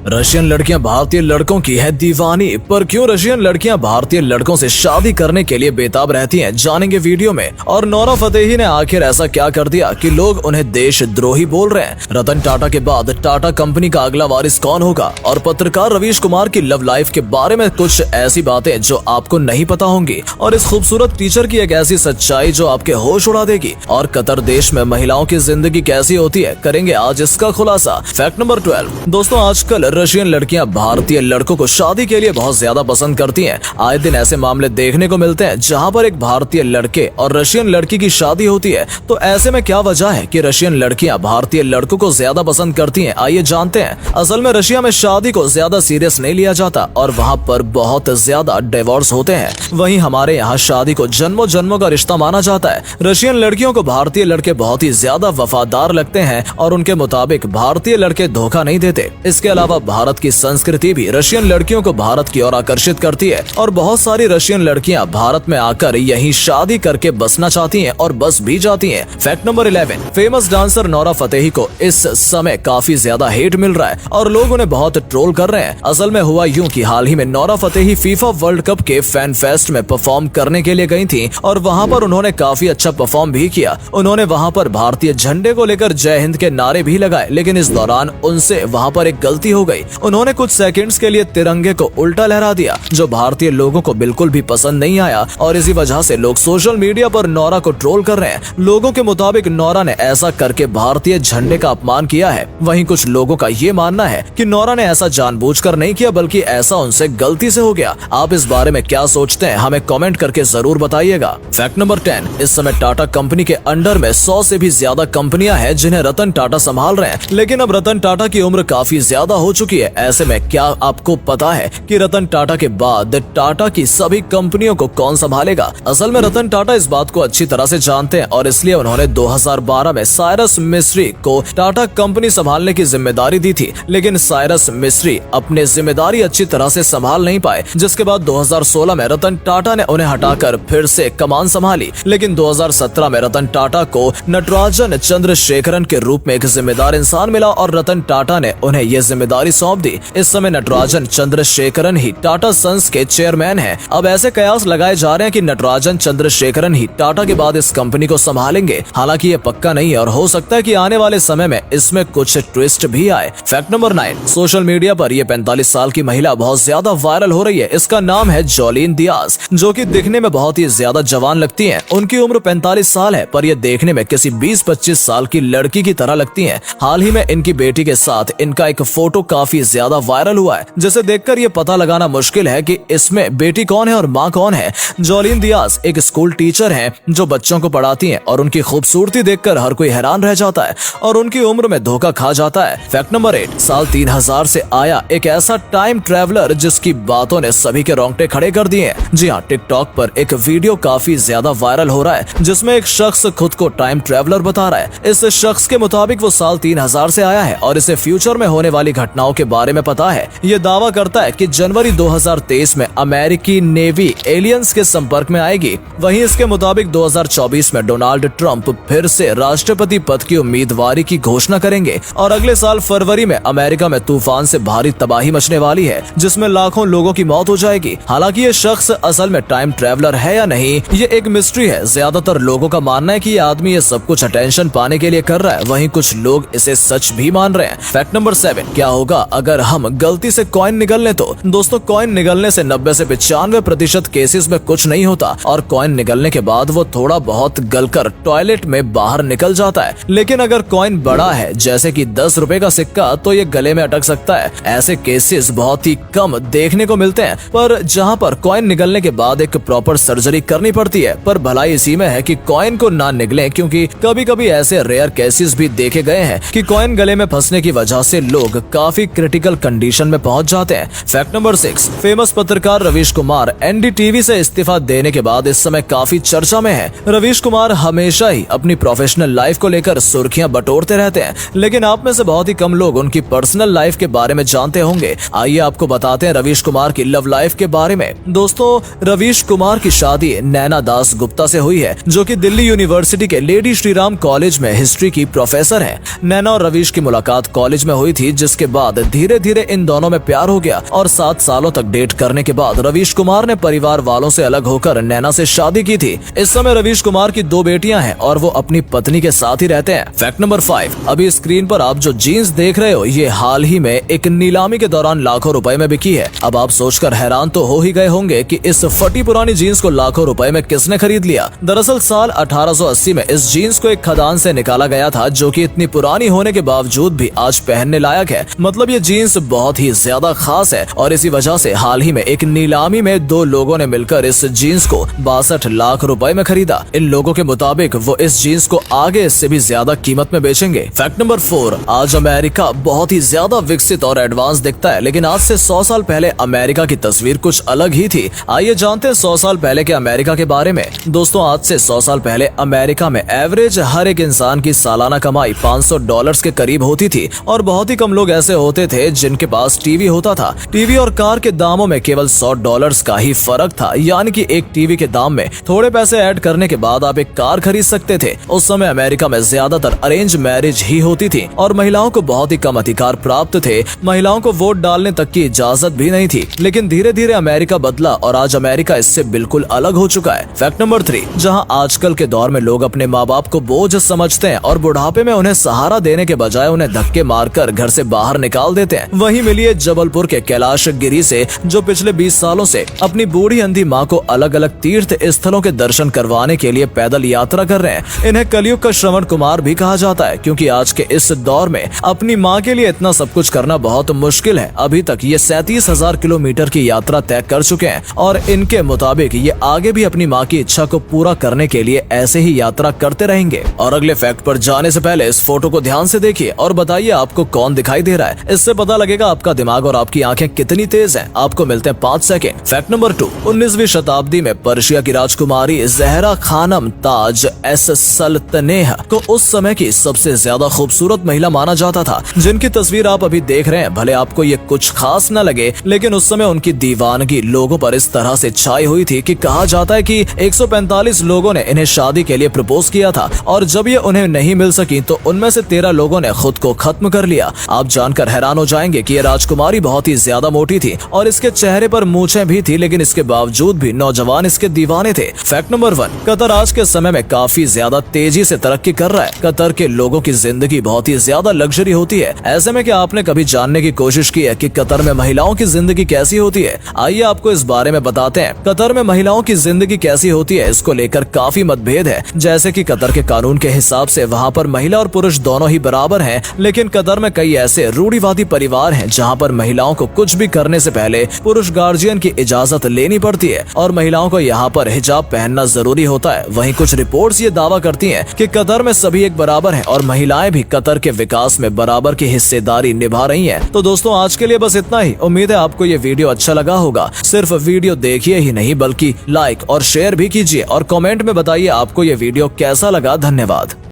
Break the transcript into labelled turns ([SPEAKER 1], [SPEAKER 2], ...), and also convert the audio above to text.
[SPEAKER 1] Russian लड़कियां भारतीय लड़कों की है दीवानी, पर क्यों रशियन लड़कियां भारतीय लड़कों से शादी करने के लिए बेताब रहती हैं, जानेंगे वीडियो में। और नोरा फतेही ने आखिर ऐसा क्या कर दिया कि लोग उन्हें देशद्रोही बोल रहे हैं। रतन टाटा के बाद टाटा कंपनी का अगला वारिस कौन होगा, और पत्रकार रवीश कुमार की लव लाइफ के बारे में कुछ ऐसी बातें जो आपको नहीं पता होंगी, और इस खूबसूरत टीचर की एक ऐसी सच्चाई जो आपके होश उड़ा देगी। और कतर देश में महिलाओं की जिंदगी कैसी होती है, करेंगे आज इसका खुलासा। Fact number 12। दोस्तों, आजकल रशियन लड़कियां भारतीय लड़कों को शादी के लिए बहुत ज्यादा पसंद करती हैं। आए दिन ऐसे मामले देखने को मिलते हैं जहां पर एक भारतीय लड़के और रशियन लड़की की शादी होती है। तो ऐसे में क्या वजह है कि रशियन लड़कियां भारतीय लड़कों को ज्यादा पसंद करती हैं, आइए जानते हैं। असल में रशिया में शादी को ज्यादा सीरियस नहीं लिया जाता और वहाँ पर बहुत ज्यादा डिवोर्स होते हैं। वहीं हमारे यहाँ शादी को जन्मों जन्मों का रिश्ता माना जाता है। रशियन लड़कियों को भारतीय लड़के बहुत ही ज्यादा वफादार लगते हैं और उनके मुताबिक भारतीय लड़के धोखा नहीं देते। इसके अलावा भारत की संस्कृति भी रशियन लड़कियों को भारत की ओर आकर्षित करती है और बहुत सारी रशियन लड़कियां भारत में आकर यहीं शादी करके बसना चाहती हैं और बस भी जाती हैं। Fact number 11। Famous dancer Nora Fatehi को इस समय काफी ज्यादा हेट मिल रहा है और लोग उन्हें बहुत ट्रोल कर रहे हैं। असल में हुआ यूं कि हाल ही में Nora Fatehi FIFA world cup के फैन फेस्ट में परफॉर्म करने के लिए गई थी और वहां पर उन्होंने काफी अच्छा परफॉर्म भी किया। उन्होंने वहां पर भारतीय झंडे को लेकर जय हिंद के नारे भी लगाए, लेकिन इस दौरान उनसे वहां पर एक गलती हो गई। उन्होंने कुछ सेकंड्स के लिए तिरंगे को उल्टा लहरा दिया, जो भारतीय लोगों को बिल्कुल भी पसंद नहीं आया और इसी वजह से लोग सोशल मीडिया पर नोरा को ट्रोल कर रहे हैं। लोगों के मुताबिक नोरा ने ऐसा करके भारतीय झंडे का अपमान किया है। वहीं कुछ लोगों का ये मानना है कि नोरा ने ऐसा जानबूझकर नहीं किया, बल्कि ऐसा उनसे गलती से हो गया। आप इस बारे में क्या सोचते हैं, हमें कमेंट करके जरूर बताइएगा। Fact number 10। इस समय टाटा कंपनी के अंडर में 100 से भी ज्यादा कंपनियां हैं जिन्हें रतन टाटा संभाल रहे हैं, लेकिन अब रतन टाटा की उम्र काफी ज्यादा हो चुकी है। ऐसे में क्या आपको पता है कि रतन टाटा के बाद टाटा की सभी कंपनियों को कौन संभालेगा? असल में रतन टाटा इस बात को अच्छी तरह से जानते हैं और इसलिए उन्होंने 2012 में साइरस मिस्त्री को टाटा कंपनी संभालने की जिम्मेदारी दी थी, लेकिन साइरस मिस्त्री अपनी जिम्मेदारी अच्छी तरह से संभाल नहीं पाए, जिसके बाद 2016 में रतन टाटा ने उन्हें हटाकर फिर से कमान संभाली। लेकिन 2017 में रतन टाटा को नटराजन चंद्रशेखरन के रूप में एक जिम्मेदार इंसान मिला और रतन टाटा ने उन्हें यह जिम्मेदारी सौंप दी। इस समय नटराजन चंद्रशेखरन ही टाटा सन्स के चेयरमैन हैं। अब ऐसे कयास लगाए जा रहे हैं कि नटराजन चंद्रशेखरन ही टाटा के बाद इस कंपनी को संभालेंगे। हालांकि ये पक्का नहीं है और हो सकता है कि आने वाले समय में इसमें कुछ ट्विस्ट भी आए। Fact number 9। सोशल मीडिया पर यह 45 साल की महिला बहुत ज्यादा वायरल हो रही है। इसका नाम है जोलीन दियाज, जो कि दिखने में बहुत ही ज्यादा जवान लगती है। उनकी उम्र 45 साल है, पर यह देखने में किसी 20-25 साल की लड़की की तरह लगती है। हाल ही में इनकी बेटी के साथ इनका एक फोटो काफी ज्यादा वायरल हुआ है, जिसे देखकर ये पता लगाना मुश्किल है कि इसमें बेटी कौन है और माँ कौन है। जोलीन दियाज एक स्कूल टीचर हैं जो बच्चों को पढ़ाती हैं और उनकी खूबसूरती देखकर हर कोई हैरान रह जाता है और उनकी उम्र में धोखा खा जाता है। Fact number 8। साल 3000 से आया एक ऐसा टाइम ट्रेवलर जिसकी बातों ने सभी के रोंगटे खड़े कर दिए हैं। जी हाँ, टिकटॉक पर एक वीडियो काफी ज्यादा वायरल हो रहा है जिसमें एक शख्स खुद को टाइम ट्रेवलर बता रहा है। इस शख्स के मुताबिक वो साल 3000 से आया है और इसे फ्यूचर में होने वाली घटनाओं के बारे में पता है। ये दावा करता है कि जनवरी 2023 में अमेरिकी नेवी एलियंस के संपर्क में आएगी। वहीं इसके मुताबिक 2024 में डोनाल्ड ट्रंप फिर से राष्ट्रपति पद की उम्मीदवारी की घोषणा करेंगे और अगले साल फरवरी में अमेरिका में तूफान से भारी तबाही मचने वाली है, जिसमें लाखों लोगों की मौत हो जाएगी। हालांकि ये शख्स असल में टाइम ट्रेवलर है या नहीं, ये एक मिस्ट्री है। ज्यादातर लोगों का मानना है कि ये आदमी ये सब कुछ अटेंशन पाने के लिए कर रहा है, वहीं कुछ लोग इसे सच भी मान रहे हैं। Fact number 7। क्या होगा अगर हम गलती से कॉइन निगल लें? तो दोस्तों, कॉइन निगलने से 90 से 95% केसेस में कुछ नहीं होता और कॉइन निगलने के बाद वो थोड़ा बहुत गलकर टॉयलेट में बाहर निकल जाता है। लेकिन अगर कॉइन बड़ा है, जैसे कि 10 रुपए का सिक्का, तो ये गले में अटक सकता है। ऐसे केसेस बहुत ही कम देखने को मिलते हैं, पर जहाँ पर कॉइन निगलने के बाद एक प्रॉपर सर्जरी करनी पड़ती है। पर भलाई इसी में है कि कॉइन को ना निगलें, क्योंकि कभी कभी ऐसे रेयर केसेस भी देखे गए हैं कि कॉइन गले में फंसने की वजह से लोग काफी क्रिटिकल कंडीशन में पहुंच जाते हैं। Fact number 6। फेमस पत्रकार रवीश कुमार एनडीटीवी से इस्तीफा देने के बाद इस समय काफी चर्चा में है। रवीश कुमार हमेशा ही अपनी प्रोफेशनल लाइफ को लेकर सुर्खियां बटोरते रहते हैं, लेकिन आप में से बहुत ही कम लोग उनकी पर्सनल लाइफ के बारे में जानते होंगे। आइए आपको बताते हैं रवीश कुमार की लव लाइफ के बारे में। दोस्तों, रवीश कुमार की शादी नैना दास गुप्ता से हुई है, जो कि दिल्ली यूनिवर्सिटी के लेडी श्रीराम कॉलेज में हिस्ट्री की प्रोफेसर है। नैना और रवीश की मुलाकात कॉलेज में हुई थी, जिसके बाद बाद धीरे धीरे इन दोनों में प्यार हो गया और 7 सालों तक डेट करने के बाद रवीश कुमार ने परिवार वालों से अलग होकर नैना से शादी की थी। इस समय रवीश कुमार की 2 बेटियां हैं और वो अपनी पत्नी के साथ ही रहते हैं। फैक्ट नंबर 5, अभी स्क्रीन पर आप जो जीन्स देख रहे हो ये हाल ही में एक नीलामी के दौरान लाखों रुपए में बिकी है। अब आप सोचकर हैरान तो हो ही गए होंगे कि इस फटी पुरानी जीन्स को लाखों रुपए में किसने खरीद लिया। दरअसल साल 1880 में इस जीन्स को एक खदान से निकाला गया था, जो कि इतनी पुरानी होने के बावजूद भी आज पहनने लायक है। मतलब ये जीन्स बहुत ही ज्यादा खास है और इसी वजह से हाल ही में एक नीलामी में 2 लोगों ने मिलकर इस जीन्स को 62 लाख रुपए में खरीदा। इन लोगों के मुताबिक वो इस जीन्स को आगे इससे भी ज्यादा कीमत में बेचेंगे। फैक्ट नंबर 4, आज अमेरिका बहुत ही ज्यादा विकसित और एडवांस दिखता है, लेकिन आज से 100 साल पहले अमेरिका की तस्वीर कुछ अलग ही थी। आइए जानते हैं 100 साल पहले के अमेरिका के बारे में। दोस्तों, आज से 100 साल पहले अमेरिका में एवरेज हर एक इंसान की सालाना कमाई $500 के करीब होती थी और बहुत ही कम लोग ऐसे होते थे जिनके पास टीवी होता था। टीवी और कार के दामों में केवल $100 का ही फर्क था, यानी कि एक टीवी के दाम में थोड़े पैसे ऐड करने के बाद आप एक कार खरीद सकते थे। उस समय अमेरिका में ज्यादातर अरेंज मैरिज ही होती थी और महिलाओं को बहुत ही कम अधिकार प्राप्त थे। महिलाओं को वोट डालने तक की इजाजत भी नहीं थी। लेकिन धीरे धीरे अमेरिका बदला और आज अमेरिका इससे बिल्कुल अलग हो चुका है। फैक्ट नंबर 3, जहां आजकल के दौर में लोग अपने माँ बाप को बोझ समझते हैं और बुढ़ापे में उन्हें सहारा देने के बजाय उन्हें धक्के मारकर घर से बाहर निकाल देते हैं, वहीं मिलिए जबलपुर के कैलाश गिरी से, जो पिछले 20 सालों से अपनी बूढ़ी अंधी माँ को अलग अलग तीर्थ स्थलों के दर्शन करवाने के लिए पैदल यात्रा कर रहे हैं। इन्हें कलयुग का श्रवण कुमार भी कहा जाता है, क्योंकि आज के इस दौर में अपनी माँ के लिए इतना सब कुछ करना बहुत मुश्किल है। अभी तक ये 37,000 किलोमीटर की यात्रा तय कर चुके हैं और इनके मुताबिक ये आगे भी अपनी माँ की इच्छा को पूरा करने के लिए ऐसे ही यात्रा करते रहेंगे। और अगले फैक्ट पर जाने से पहले इस फोटो को ध्यान से देखिए और बताइए आपको कौन दिखाई दे रहा है। इससे पता लगेगा आपका दिमाग और आपकी आंखें कितनी तेज हैं। आपको मिलते हैं 5 सेकंड। फैक्ट नंबर 2, 19वीं शताब्दी में पर्शिया की राजकुमारी जहरा खानम ताज एस सल्तनेह को उस समय की सबसे ज्यादा खूबसूरत महिला माना जाता था, जिनकी तस्वीर आप अभी देख रहे हैं। भले आपको ये कुछ खास न लगे, लेकिन उस समय उनकी दीवानगी लोगों पर इस तरह से छाई हुई थी कि कहा जाता है कि 145 लोगों ने इन्हें शादी के लिए प्रपोज किया था और जब ये उन्हें नहीं मिल सकी तो उनमें से 13 लोगों ने खुद को खत्म कर लिया। आप जानकर हैरान हो जाएंगे कि ये राजकुमारी बहुत ही ज्यादा मोटी थी और इसके चेहरे पर मूछें भी थी, लेकिन इसके बावजूद भी नौजवान इसके दीवाने थे। फैक्ट नंबर 1, कतर आज के समय में काफी ज्यादा तेजी से तरक्की कर रहा है। कतर के लोगों की जिंदगी बहुत ही ज्यादा लग्जरी होती है। ऐसे में क्या आपने कभी जानने की कोशिश की है कि कतर में महिलाओं की जिंदगी कैसी होती है? आइए आपको इस बारे में बताते हैं। कतर में महिलाओं की जिंदगी कैसी होती है, इसको लेकर काफी मतभेद है। जैसे कि कतर के कानून के हिसाब से वहाँ पर महिला और पुरुष दोनों ही बराबर हैं, लेकिन कतर में कई ऐसे रूढ़िवादी परिवार हैं जहाँ पर महिलाओं को कुछ भी करने से पहले पुरुष गार्जियन की इजाजत लेनी पड़ती है और महिलाओं को यहाँ पर हिजाब पहनना जरूरी होता है। वहीं कुछ रिपोर्ट्स ये दावा करती हैं कि कतर में सभी एक बराबर हैं और महिलाएं भी कतर के विकास में बराबर की हिस्सेदारी निभा रही हैं। तो दोस्तों, आज के लिए बस इतना ही। उम्मीद है आपको ये वीडियो अच्छा लगा होगा। सिर्फ वीडियो देखिए ही नहीं, बल्कि लाइक और शेयर भी कीजिए और कमेंट में बताइए आपको ये वीडियो कैसा लगा। धन्यवाद।